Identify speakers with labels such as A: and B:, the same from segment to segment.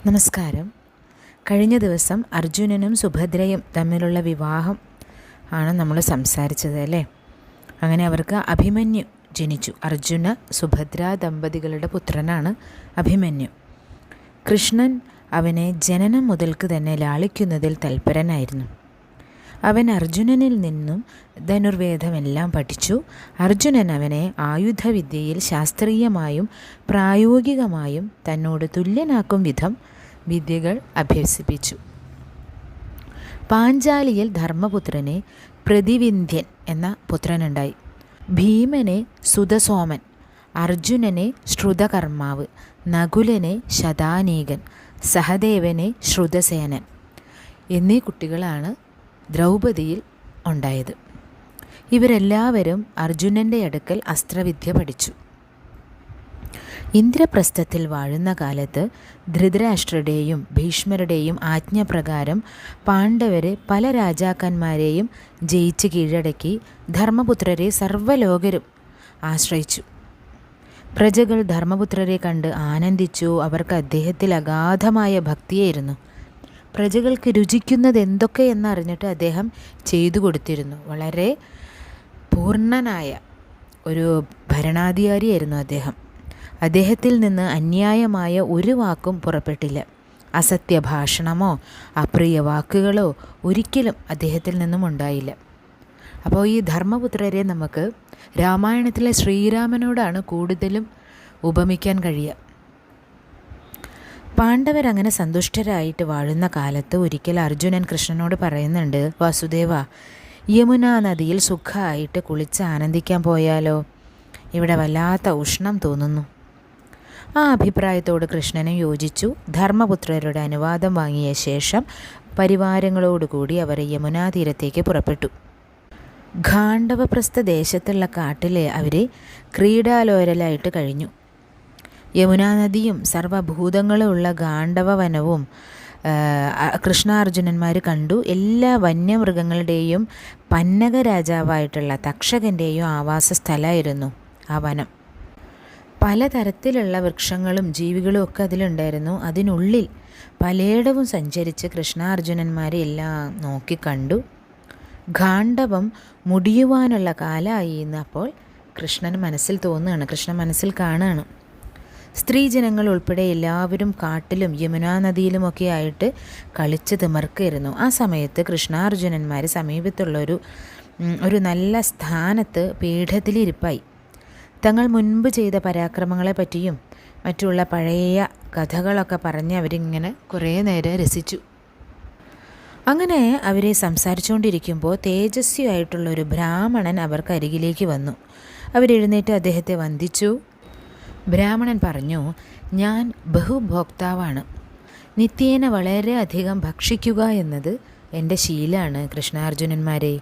A: നമസ്കാരം. കഴിഞ്ഞ ദിവസം അർജുനനും സുഭദ്രയും തമ്മിലുള്ള വിവാഹം ആണ് നമ്മൾ സംസാരിച്ചത് അല്ലേ? അങ്ങനെ അവർക്ക് അഭിമന്യു ജനിച്ചു. അർജുന സുഭദ്ര ദമ്പതികളുടെ പുത്രനാണ് അഭിമന്യു. കൃഷ്ണൻ അവനെ ജനനം മുതൽക്ക് തന്നെ ലാളിക്കുന്നതിൽ തൽപരനായിരുന്നു. അവൻ അർജുനനിൽ നിന്നും ധനുർവേദമെല്ലാം പഠിച്ചു. അർജുനൻ അവനെ ആയുധവിദ്യയിൽ ശാസ്ത്രീയമായും പ്രായോഗികമായും തന്നോട് തുല്യനാക്കും വിധം വിദ്യകൾ അഭ്യസിപ്പിച്ചു. പാഞ്ചാലിയിൽ ധർമ്മപുത്രനെ പ്രതിവിന്ധ്യൻ എന്ന പുത്രനുണ്ടായി. ഭീമനെ സുതസോമൻ, അർജുനനെ ശ്രുതകർമാവ്, നകുലനെ ശതാനീകൻ, സഹദേവനെ ശ്രുതസേനൻ എന്നീ കുട്ടികളാണ് ദ്രൗപദിയിൽ ഉണ്ടായത്. ഇവരെല്ലാവരും അർജുനൻ്റെ അടുക്കൽ അസ്ത്രവിദ്യ പഠിച്ചു. ഇന്ദ്രപ്രസ്ഥത്തിൽ വാഴുന്ന കാലത്ത് ധൃതരാഷ്ട്രരുടെയും ഭീഷ്മരുടെയും ആജ്ഞപ്രകാരം പാണ്ഡവരെ പല രാജാക്കന്മാരെയും ജയിച്ച് കീഴടക്കി ധർമ്മപുത്രരെ സർവ്വലോകരും ആശ്രയിച്ചു. പ്രജകൾ ധർമ്മപുത്രരെ കണ്ട് ആനന്ദിച്ചു. അവർക്ക് അദ്ദേഹത്തിൽ അഗാധമായ ഭക്തിയായിരുന്നു. പ്രജകൾക്ക് രുചിക്കുന്നത് എന്തൊക്കെയെന്നറിഞ്ഞിട്ട് അദ്ദേഹം ചെയ്തു കൊടുത്തിരുന്നു. വളരെ പൂർണ്ണനായ ഒരു ഭരണാധികാരിയായിരുന്നു അദ്ദേഹം. അദ്ദേഹത്തിൽ നിന്ന് അന്യായമായ ഒരു വാക്കും പുറപ്പെട്ടില്ല. അസത്യഭാഷണമോ അപ്രിയ വാക്കുകളോ ഒരിക്കലും അദ്ദേഹത്തിൽ നിന്നും ഉണ്ടായില്ല. അപ്പോൾ ഈ ധർമ്മപുത്രരെ നമുക്ക് രാമായണത്തിലെ ശ്രീരാമനോടാണ് കൂടുതലും ഉപമിക്കാൻ കഴിയുക. പാണ്ഡവരങ്ങനെ സന്തുഷ്ടരായിട്ട് വാഴുന്ന കാലത്ത് ഒരിക്കൽ അർജുനൻ കൃഷ്ണനോട് പറയുന്നുണ്ട്, വാസുദേവ, യമുനാ നദിയിൽ സുഖമായിട്ട് കുളിച്ച് ആനന്ദിക്കാൻ പോയാലോ? ഇവിടെ വല്ലാത്ത ഉഷ്ണം തോന്നുന്നു. ആ അഭിപ്രായത്തോട് കൃഷ്ണനും യോജിച്ചു. ധർമ്മപുത്രരുടെ അനുവാദം വാങ്ങിയ ശേഷം പരിവാരങ്ങളോടുകൂടി അവർ യമുനാ തീരത്തേക്ക് പുറപ്പെട്ടു. ഗാണ്ഡവപ്രസ്ഥ ദേശത്തുള്ള കാട്ടിലെ അവർ ക്രീഡാലോലരായിട്ട് കഴിഞ്ഞു. യമുനാ നദിയും സർവ്വഭൂതങ്ങളുമുള്ള ഗാണ്ഡവവനവും കൃഷ്ണാർജുനന്മാർ കണ്ടു. എല്ലാ വന്യമൃഗങ്ങളുടെയും പന്നക രാജാവായിട്ടുള്ള തക്ഷകൻ്റെയും ആവാസ സ്ഥലമായിരുന്നു ആ വനം. പലതരത്തിലുള്ള വൃക്ഷങ്ങളും ജീവികളും ഒക്കെ അതിലുണ്ടായിരുന്നു. അതിനുള്ളിൽ പലയിടവും സഞ്ചരിച്ച് കൃഷ്ണാർജുനന്മാരെ എല്ലാം നോക്കിക്കണ്ടു. ഗാണ്ഡവം മുടിയുവാനുള്ള കാലമായി എന്ന് അപ്പോൾ കൃഷ്ണന് മനസ്സിൽ തോന്നുകയാണ്, കൃഷ്ണൻ മനസ്സിൽ കാണുകയാണ്. സ്ത്രീജനങ്ങൾ ഉൾപ്പെടെ എല്ലാവരും കാട്ടിലും യമുനാ നദിയിലുമൊക്കെ ആയിട്ട് കളിച്ച് തിമർക്കായിരുന്നു. ആ സമയത്ത് കൃഷ്ണാർജുനന്മാർ സമീപത്തുള്ള ഒരു നല്ല സ്ഥാനത്ത് പീഠത്തിലിരിപ്പായി. തങ്ങൾ മുൻപ് ചെയ്ത പരാക്രമങ്ങളെ പറ്റിയും മറ്റുള്ള പഴയ കഥകളൊക്കെ പറഞ്ഞ് അവരിങ്ങനെ കുറേ നേരം രസിച്ചു. അങ്ങനെ അവരെ സംസാരിച്ചുകൊണ്ടിരിക്കുമ്പോൾ തേജസ്വിയായിട്ടുള്ളൊരു ബ്രാഹ്മണൻ അവർക്കരികിലേക്ക് വന്നു. അവരെഴുന്നേറ്റ് അദ്ദേഹത്തെ വന്ദിച്ചു. ബ്രാഹ്മണൻ പറഞ്ഞു, ഞാൻ ബഹുഭോക്താവാണ്. നിത്യേന വളരെയധികം ഭക്ഷിക്കുക എന്നത് എൻ്റെ ശീലമാണ്. കൃഷ്ണാർജുനന്മാരെ,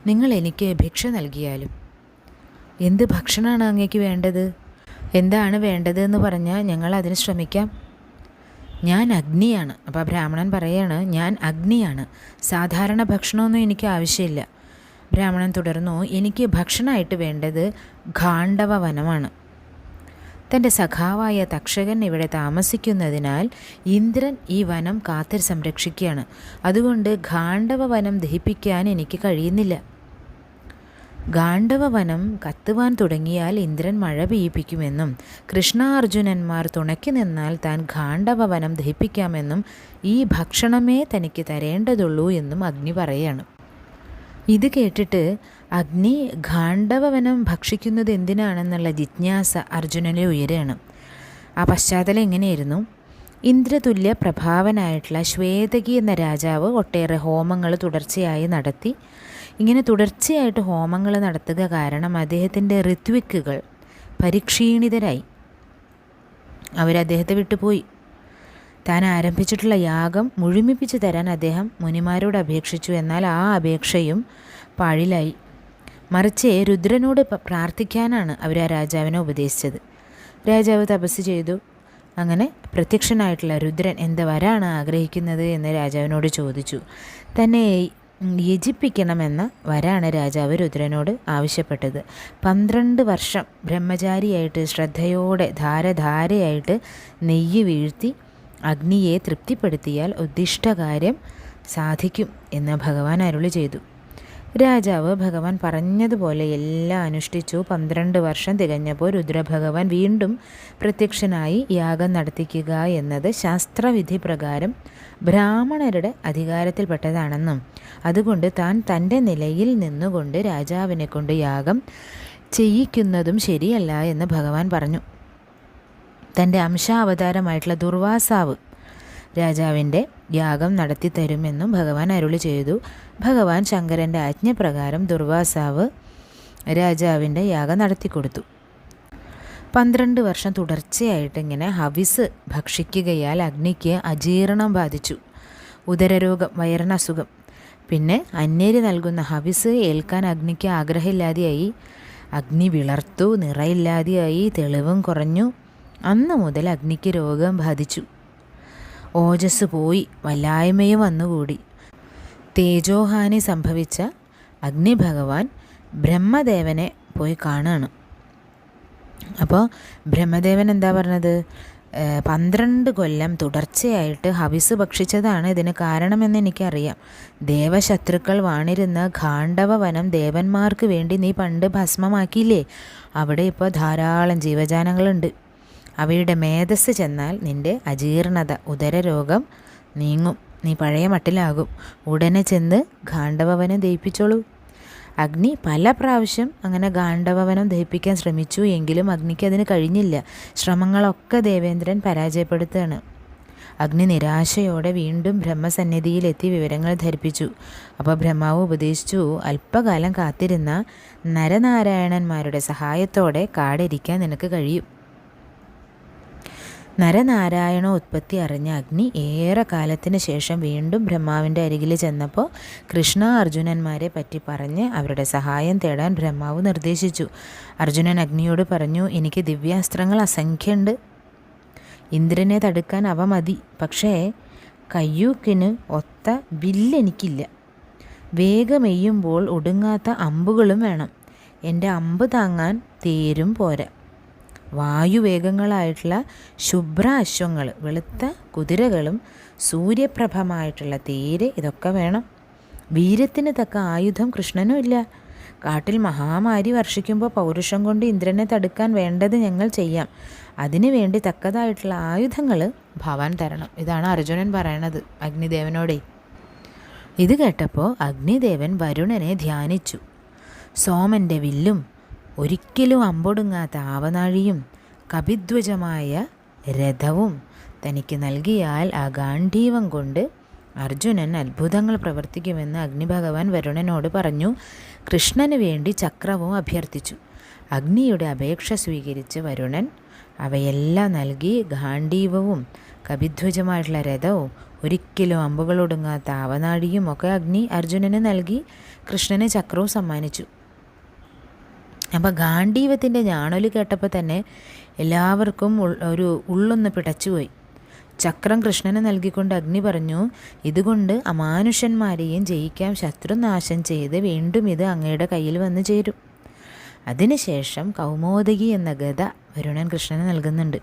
A: നിങ്ങൾ എനിക്ക് ഭിക്ഷ നൽകിയാലും. എന്ത് ഭക്ഷണമാണ് അങ്ങേക്ക് വേണ്ടത്? എന്താണ് വേണ്ടത് എന്ന് പറഞ്ഞാൽ ഞങ്ങൾ അതിന് ശ്രമിക്കാം. ഞാൻ അഗ്നിയാണ്. അപ്പോൾ ബ്രാഹ്മണൻ പറയാണ്, ഞാൻ അഗ്നിയാണ്, സാധാരണ ഭക്ഷണമൊന്നും എനിക്ക് ആവശ്യമില്ല. ബ്രാഹ്മണൻ തുടർന്നു, എനിക്ക് ഭക്ഷണമായിട്ട് വേണ്ടത് ഗാണ്ഡവ വനമാണ്. തൻ്റെ സഖാവായ തക്ഷകൻ ഇവിടെ താമസിക്കുന്നതിനാൽ ഇന്ദ്രൻ ഈ വനം കാത്ത് സംരക്ഷിക്കുകയാണ്. അതുകൊണ്ട് ഗാണ്ഡവ വനം ദഹിപ്പിക്കാൻ എനിക്ക് കഴിയുന്നില്ല. ഗാണ്ഡവ വനം കത്തുവാൻ തുടങ്ങിയാൽ ഇന്ദ്രൻ മഴ പെയ്യിപ്പിക്കുമെന്നും കൃഷ്ണാർജുനന്മാർ തുണയ്ക്ക് നിന്നാൽ താൻ ഗാണ്ഡവ വനം ദഹിപ്പിക്കാമെന്നും ഈ ഭക്ഷണമേ തനിക്ക് തരേണ്ടതുള്ളൂ എന്നും അഗ്നി പറയാണ്. ഇത് കേട്ടിട്ട് അഗ്നി ഗാണ്ഡവവനം ഭക്ഷിക്കുന്നത് എന്തിനാണെന്നുള്ള ജിജ്ഞാസ അർജുനനെ ഉയരുകയാണ്. ആ പശ്ചാത്തലം എങ്ങനെയായിരുന്നു? ഇന്ദ്രതുല്യ പ്രഭാവനായിട്ടുള്ള ശ്വേതകി എന്ന രാജാവ് ഒട്ടേറെ ഹോമങ്ങൾ തുടർച്ചയായി നടത്തി. ഇങ്ങനെ തുടർച്ചയായിട്ട് ഹോമങ്ങൾ നടത്തുക കാരണം അദ്ദേഹത്തിൻ്റെ ഋത്വിക്കുകൾ പരിക്ഷീണിതരായി. അവരദ്ദേഹത്തെ വിട്ടുപോയി. താൻ ആരംഭിച്ചിട്ടുള്ള യാഗം മുഴുമിപ്പിച്ചു തരാൻ അദ്ദേഹം മുനിമാരോട് അപേക്ഷിച്ചു. എന്നാൽ ആ അപേക്ഷയും പാഴിലായി. മറിച്ച് രുദ്രനോട് പ്രാർത്ഥിക്കാനാണ് അവർ ആ രാജാവിനെ ഉപദേശിച്ചത്. രാജാവ് തപസ് ചെയ്തു. അങ്ങനെ പ്രത്യക്ഷനായിട്ടുള്ള രുദ്രൻ എന്ത് വരാണ് ആഗ്രഹിക്കുന്നത് എന്ന് രാജാവിനോട് ചോദിച്ചു. തന്നെ യജിപ്പിക്കണമെന്ന വരാണ് രാജാവ് രുദ്രനോട് ആവശ്യപ്പെട്ടത്. 12 വർഷം ബ്രഹ്മചാരിയായിട്ട് ശ്രദ്ധയോടെ ധാരധാരയായിട്ട് നെയ്യ് വീഴ്ത്തി അഗ്നിയെ തൃപ്തിപ്പെടുത്തിയാൽ ഉദ്ദിഷ്ടകാര്യം സാധിക്കും എന്ന് ഭഗവാൻ അരുളി ചെയ്തു. രാജാവ് ഭഗവാൻ പറഞ്ഞതുപോലെ എല്ലാം അനുഷ്ഠിച്ചു. 12 വർഷം തികഞ്ഞപ്പോൾ രുദ്രഭഗവാൻ വീണ്ടും പ്രത്യക്ഷനായി യാഗം നടത്തിക്കുക എന്നത് ശാസ്ത്രവിധി പ്രകാരം ബ്രാഹ്മണരുടെ അധികാരത്തിൽപ്പെട്ടതാണെന്നും അതുകൊണ്ട് താൻ തൻ്റെ നിലയിൽ നിന്നുകൊണ്ട് രാജാവിനെ കൊണ്ട് യാഗം ചെയ്യിക്കുന്നതും ശരിയല്ല എന്ന് ഭഗവാൻ പറഞ്ഞു. തൻ്റെ അംശാവതാരമായിട്ടുള്ള ദുർവാസാവ് രാജാവിൻ്റെ യാഗം നടത്തിത്തരുമെന്നും ഭഗവാൻ അരുളി ചെയ്തു. ഭഗവാൻ ശങ്കരൻ്റെ ആജ്ഞപ്രകാരം ദുർവാസാവ് രാജാവിൻ്റെ യാഗം നടത്തിക്കൊടുത്തു. 12 വർഷം തുടർച്ചയായിട്ട് ഇങ്ങനെ ഹവിസ് ഭക്ഷിക്കുകയാൽ അഗ്നിക്ക് അജീർണം ബാധിച്ചു. ഉദരരോഗം, വയറിനസുഖം. പിന്നെ അന്യര് നൽകുന്ന ഹവിസ് ഏൽക്കാൻ അഗ്നിക്ക് ആഗ്രഹമില്ലാതെയായി. അഗ്നി വിളർത്തു, നിറയില്ലാതെയായി, തെളിവും കുറഞ്ഞു. അന്ന് മുതൽ അഗ്നിക്ക് രോഗം ബാധിച്ചു. ഓജസ് പോയി, വല്ലായ്മയും വന്നുകൂടി. തേജോഹാനി സംഭവിച്ച അഗ്നി ഭഗവാൻ ബ്രഹ്മദേവനെ പോയി കാണുകയാണ്. അപ്പോൾ ബ്രഹ്മദേവൻ എന്താ പറഞ്ഞത്? 12 കൊല്ലം തുടർച്ചയായിട്ട് ഹവിസ് ഭക്ഷിച്ചതാണ് ഇതിന് കാരണമെന്ന് എനിക്കറിയാം. ദേവശത്രുക്കൾ വാണിരുന്ന ഗാണ്ഡവ വനം ദേവന്മാർക്ക് വേണ്ടി നീ പണ്ട് ഭസ്മമാക്കിയില്ലേ? അവിടെ ഇപ്പോൾ ധാരാളം ജീവജാലങ്ങളുണ്ട്. അവയുടെ മേധസ് ചെന്നാൽ നിൻ്റെ അജീർണത, ഉദരരോഗം നീങ്ങും. നീ പഴയ മട്ടിലാകും. ഉടനെ ചെന്ന് ഗാണ്ഡവവനം ദഹിപ്പിച്ചോളൂ. അഗ്നി പല പ്രാവശ്യം അങ്ങനെ ഗാണ്ഡവവനം ദഹിപ്പിക്കാൻ ശ്രമിച്ചു. എങ്കിലും അഗ്നിക്ക് അതിന് കഴിഞ്ഞില്ല. ശ്രമങ്ങളൊക്കെ ദേവേന്ദ്രൻ പരാജയപ്പെടുത്തുകയാണ്. അഗ്നി നിരാശയോടെ വീണ്ടും ബ്രഹ്മസന്നിധിയിലെത്തി വിവരങ്ങൾ ധരിപ്പിച്ചു. അപ്പോൾ ബ്രഹ്മാവ് ഉപദേശിച്ചു, അല്പകാലം കാത്തിരുന്ന നരനാരായണന്മാരുടെ സഹായത്തോടെ കാടിരിക്കാൻ നിനക്ക് കഴിയും. നരനാരായണോത്പത്തി അറിഞ്ഞ അഗ്നി ഏറെ കാലത്തിന് ശേഷം വീണ്ടും ബ്രഹ്മാവിൻ്റെ അരികിൽ ചെന്നപ്പോൾ കൃഷ്ണ അർജുനന്മാരെ പറ്റി പറഞ്ഞ് അവരുടെ സഹായം തേടാൻ ബ്രഹ്മാവ് നിർദ്ദേശിച്ചു. അർജുനൻ അഗ്നിയോട് പറഞ്ഞു, എനിക്ക് ദിവ്യാസ്ത്രങ്ങൾ അസംഖ്യമുണ്ട്. ഇന്ദ്രനെ തടുക്കാൻ അവ മതി. പക്ഷേ കയ്യൂക്കിന് ഒത്ത വില്ലെനിക്കില്ല. വേഗമെയ്യുമ്പോൾ ഒടുങ്ങാത്ത അമ്പുകളും വേണം. എൻ്റെ അമ്പ് താങ്ങാൻ തേരും പോരാ. വായുവേഗങ്ങളായിട്ടുള്ള ശുഭ്ര അശ്വങ്ങൾ, വെളുത്ത കുതിരകളും സൂര്യപ്രഭമായിട്ടുള്ള തേര്, ഇതൊക്കെ വേണം. വീര്യത്തിന് തക്ക ആയുധം കൃഷ്ണനും ഇല്ല. കാട്ടിൽ മഹാമാരി വർഷിക്കുമ്പോൾ പൗരുഷം കൊണ്ട് ഇന്ദ്രനെ തടുക്കാൻ വേണ്ടത് ഞങ്ങൾ ചെയ്യാം. അതിനു വേണ്ടി തക്കതായിട്ടുള്ള ആയുധങ്ങൾ ഭവാൻ തരണം. ഇതാണ് അർജുനൻ പറയണത് അഗ്നിദേവനോടെ. ഇത് കേട്ടപ്പോൾ അഗ്നിദേവൻ വരുണനെ ധ്യാനിച്ചു. സോമൻ്റെ വില്ലും ഒരിക്കലും അമ്പൊടുങ്ങാത്ത ആവനാഴിയും കപിധ്വജമായ രഥവും തനിക്ക് നൽകിയാൽ ആ ഗാണ്ഡീവം കൊണ്ട് അർജുനൻ അത്ഭുതങ്ങൾ പ്രവർത്തിക്കുമെന്ന് അഗ്നിഭഗവാൻ വരുണനോട് പറഞ്ഞു. കൃഷ്ണന് വേണ്ടി ചക്രവും അഭ്യർത്ഥിച്ചു. അഗ്നിയുടെ അപേക്ഷ സ്വീകരിച്ച് വരുണൻ അവയെല്ലാം നൽകി. ഗാണ്ഡീവവും കപിധ്വജമായിട്ടുള്ള രഥവും ഒരിക്കലും അമ്പുകളൊടുങ്ങാത്ത ആവനാഴിയും ഒക്കെ അഗ്നി അർജുനന് നൽകി. കൃഷ്ണന് ചക്രവും സമ്മാനിച്ചു. അപ്പോൾ ഗാണ്ഡീവത്തിൻ്റെ ഞാണൊലി കേട്ടപ്പോൾ തന്നെ എല്ലാവർക്കും ഉള്ളൊന്ന് പിടച്ചുപോയി. ചക്രം കൃഷ്ണന് നൽകിക്കൊണ്ട് അഗ്നി പറഞ്ഞു, ഇതുകൊണ്ട് അമാനുഷന്മാരെയും ജയിക്കാം. ശത്രുനാശം ചെയ്ത് വീണ്ടും ഇത് അങ്ങയുടെ കയ്യിൽ വന്നു ചേരും. അതിനുശേഷം കൗമോദകി എന്ന ഗദ വരുണൻ കൃഷ്ണന് നൽകുന്നുണ്ട്.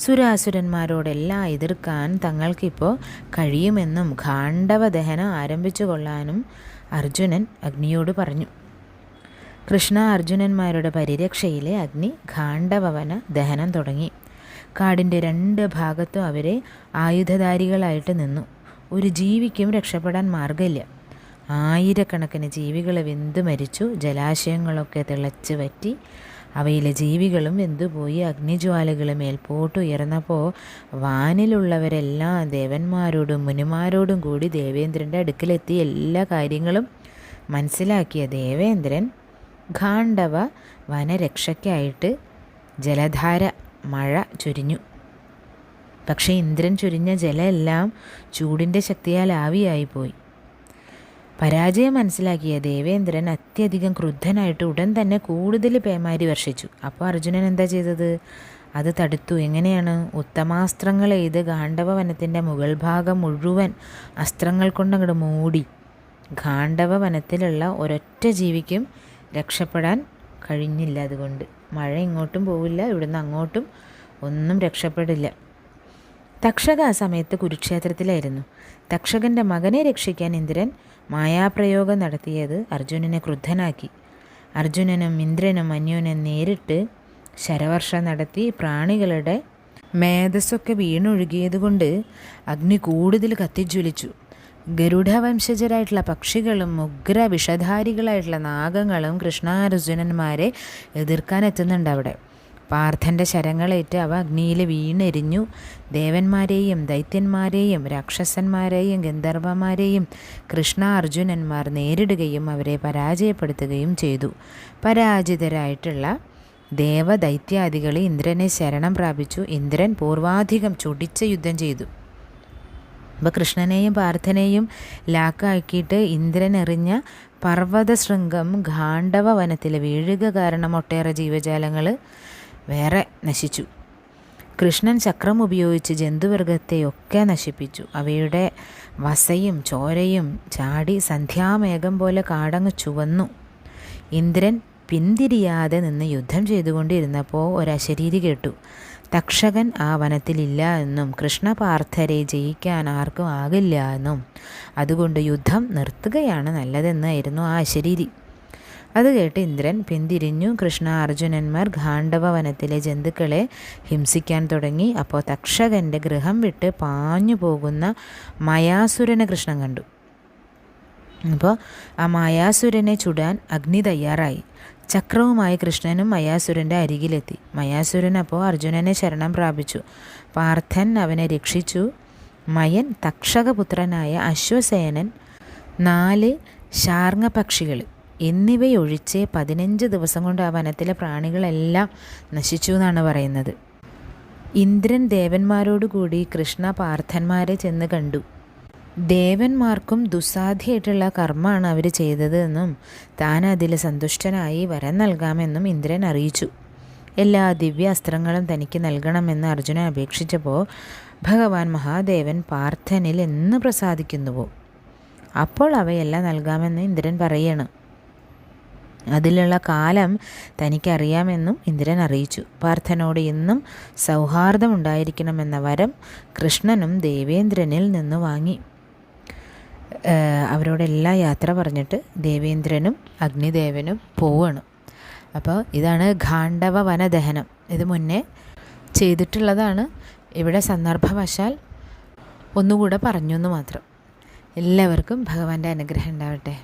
A: സുരാസുരന്മാരോടെല്ലാം എതിർക്കാൻ തങ്ങൾക്കിപ്പോൾ കഴിയുമെന്നും ഗാണ്ഡവ ദഹനം ആരംഭിച്ചു കൊള്ളാനും അർജുനൻ അഗ്നിയോട് പറഞ്ഞു. കൃഷ്ണ അർജുനന്മാരുടെ പരിരക്ഷയിലെ അഗ്നി ഗാണ്ഡവവന ദഹനം തുടങ്ങി. കാടിൻ്റെ 2 ഭാഗത്തും അവരെ ആയുധധാരികളായിട്ട് നിന്നു. ഒരു ജീവിക്കും രക്ഷപ്പെടാൻ മാർഗമില്ല. ആയിരക്കണക്കിന് ജീവികൾ വെന്തു മരിച്ചു. ജലാശയങ്ങളൊക്കെ തിളച്ച് വറ്റി. അവയിലെ ജീവികളും വെന്തുപോയി. അഗ്നിജ്വാലകൾ മേൽപോട്ട് ഉയർന്നപ്പോൾ വാനിലുള്ളവരെല്ലാം ദേവന്മാരോടും മുനിമാരോടും കൂടി ദേവേന്ദ്രൻ്റെ അടുക്കലെത്തി എല്ലാ കാര്യങ്ങളും മനസ്സിലാക്കിയ ദേവേന്ദ്രൻ ഗാണ്ഡവ വനരക്ഷയ്ക്കായിട്ട് ജലധാര മഴ ചൊരിഞ്ഞു. പക്ഷേ ഇന്ദ്രൻ ചൊരിഞ്ഞ ജലമെല്ലാം ചൂടിൻ്റെ ശക്തിയാൽ ആവിയായിപ്പോയി. പരാജയം മനസ്സിലാക്കിയ ദേവേന്ദ്രൻ അത്യധികം ക്രുദ്ധനായിട്ട് ഉടൻ തന്നെ കൂടുതൽ പേമാരി വർഷിച്ചു. അപ്പോൾ അർജുനൻ എന്താ ചെയ്തത്? അത് തടുത്തു. എങ്ങനെയാണ്? ഉത്തമാസ്ത്രങ്ങൾ എയ്ത് ഗാണ്ഡവ വനത്തിൻ്റെ മുകൾ ഭാഗം മുഴുവൻ അസ്ത്രങ്ങൾ കൊണ്ടങ്ങോട്ട് മൂടി. ഗാണ്ഡവ വനത്തിലുള്ള ഒരൊറ്റ ജീവിക്കും രക്ഷപ്പെടാൻ കഴിഞ്ഞില്ല. അതുകൊണ്ട് മഴ ഇങ്ങോട്ടും പോവില്ല, ഇവിടുന്ന് അങ്ങോട്ടും ഒന്നും രക്ഷപ്പെടില്ല. തക്ഷക ആ സമയത്ത് കുരുക്ഷേത്രത്തിലായിരുന്നു. തക്ഷകൻ്റെ മകനെ രക്ഷിക്കാൻ ഇന്ദ്രൻ മായാപ്രയോഗം നടത്തിയത് അർജുനനെ ക്രുദ്ധനാക്കി. അർജുനനും ഇന്ദ്രനും അന്യോന്യം നേരിട്ട് ശരവർഷം നടത്തി പ്രാണികളുടെ മേധസ്സൊക്കെ വീണൊഴുകിയതുകൊണ്ട് അഗ്നി കൂടുതൽ കത്തിജ്വലിച്ചു. ഗരുഡവംശജരായിട്ടുള്ള പക്ഷികളും ഉഗ്ര വിഷധാരികളായിട്ടുള്ള നാഗങ്ങളും കൃഷ്ണാർജുനന്മാരെ എതിർക്കാനെത്തുന്നുണ്ട് അവിടെ. പാർത്ഥൻ്റെ ശരങ്ങളേറ്റ് അവ അഗ്നിയിൽ വീണെരിഞ്ഞു. ദേവന്മാരെയും ദൈത്യന്മാരെയും രാക്ഷസന്മാരെയും ഗന്ധർവന്മാരെയും കൃഷ്ണ അർജുനന്മാർ നേരിടുകയും അവരെ പരാജയപ്പെടുത്തുകയും ചെയ്തു. പരാജിതരായിട്ടുള്ള ദേവദൈത്യാദികളെ ഇന്ദ്രനെ ശരണം പ്രാപിച്ചു. ഇന്ദ്രൻ പൂർവാധികം ചൊടിച്ച യുദ്ധം ചെയ്തു. അപ്പോൾ കൃഷ്ണനെയും പാർത്ഥനെയും ലാക്കാക്കിയിട്ട് ഇന്ദ്രൻ എറിഞ്ഞ പർവ്വതശൃംഗം ഗാണ്ഡവ വനത്തിൽ വീഴുക കാരണം ഒട്ടേറെ ജീവജാലങ്ങൾ വേറെ നശിച്ചു. കൃഷ്ണൻ ചക്രം ഉപയോഗിച്ച് ജന്തുവർഗത്തെയൊക്കെ നശിപ്പിച്ചു. അവയുടെ വസയും ചോരയും ചാടി സന്ധ്യാമേഘം പോലെ കാടങ്ങ് ചുവന്നു. ഇന്ദ്രൻ പിന്തിരിയാതെ നിന്ന് യുദ്ധം ചെയ്തുകൊണ്ടിരുന്നപ്പോൾ ഒരശരീരി കേട്ടു. തക്ഷകൻ ആ വനത്തിലില്ല എന്നും കൃഷ്ണപാർത്ഥരെ ജയിക്കാൻ ആർക്കും ആകില്ല എന്നും അതുകൊണ്ട് യുദ്ധം നിർത്തുകയാണ് നല്ലതെന്നായിരുന്നു ആ അശരീരി. അത് കേട്ട് ഇന്ദ്രൻ പിന്തിരിഞ്ഞു. കൃഷ്ണ അർജുനന്മാർ ഗാണ്ഡവ വനത്തിലെ ജന്തുക്കളെ ഹിംസിക്കാൻ തുടങ്ങി. അപ്പോൾ തക്ഷകൻ്റെ ഗൃഹം വിട്ട് പാഞ്ഞു പോകുന്ന മയാസുരനെ കൃഷ്ണൻ കണ്ടു. അപ്പോൾ ആ മയാസുരനെ ചുടാൻ അഗ്നി തയ്യാറായി. ചക്രവുമായി കൃഷ്ണനും മയാസുരൻ്റെ അരികിലെത്തി. മയാസുരൻ അപ്പോൾ അർജുനനെ ശരണം പ്രാപിച്ചു. പാർത്ഥൻ അവനെ രക്ഷിച്ചു. മയൻ തക്ഷകപുത്രനായ അശ്വസേനൻ 4 ശാർങ്ങപക്ഷികൾ എന്നിവയൊഴിച്ച് 15 ദിവസം കൊണ്ട് ആ വനത്തിലെ പ്രാണികളെല്ലാം നശിച്ചു എന്നാണ് പറയുന്നത്. ഇന്ദ്രൻ ദേവന്മാരോടുകൂടി കൃഷ്ണ പാർത്ഥന്മാരെ ചെന്ന് കണ്ടു. ദേവന്മാർക്കും ദുസ്സാധ്യമായിട്ടുള്ള കർമ്മമാണ് അവർ ചെയ്തത് എന്നും താൻ അതിൽ സന്തുഷ്ടനായി വരം നൽകാമെന്നും ഇന്ദ്രൻ അറിയിച്ചു. എല്ലാ ദിവ്യാസ്ത്രങ്ങളും തനിക്ക് നൽകണമെന്ന് അർജുനൻ അപേക്ഷിച്ചപ്പോൾ ഭഗവാൻ മഹാദേവൻ പാർത്ഥനിൽ എന്ന് പ്രസാദിക്കുന്നുവോ അപ്പോൾ അവയെല്ലാം നൽകാമെന്ന് ഇന്ദ്രൻ പറയണം. അതിലുള്ള കാലം തനിക്കറിയാമെന്നും ഇന്ദ്രൻ അറിയിച്ചു. പാർത്ഥനോട് എന്നും സൗഹാർദ്ദമുണ്ടായിരിക്കണമെന്ന വരം കൃഷ്ണനും ദേവേന്ദ്രനിൽ നിന്ന് വാങ്ങി. അവരോടെല്ലാം യാത്ര പറഞ്ഞിട്ട് ദേവേന്ദ്രനും അഗ്നിദേവനും പോവാണ്. അപ്പോൾ ഇതാണ് ഗാണ്ഡവ വനദഹനം. ഇത് മുന്നേ ചെയ്തിട്ടുള്ളതാണ്. ഇവിടെ സന്ദർഭവശാൽ ഒന്നുകൂടെ പറഞ്ഞു എന്ന് മാത്രം. എല്ലാവർക്കും ഭഗവാന്റെ അനുഗ്രഹം ഉണ്ടാവട്ടെ.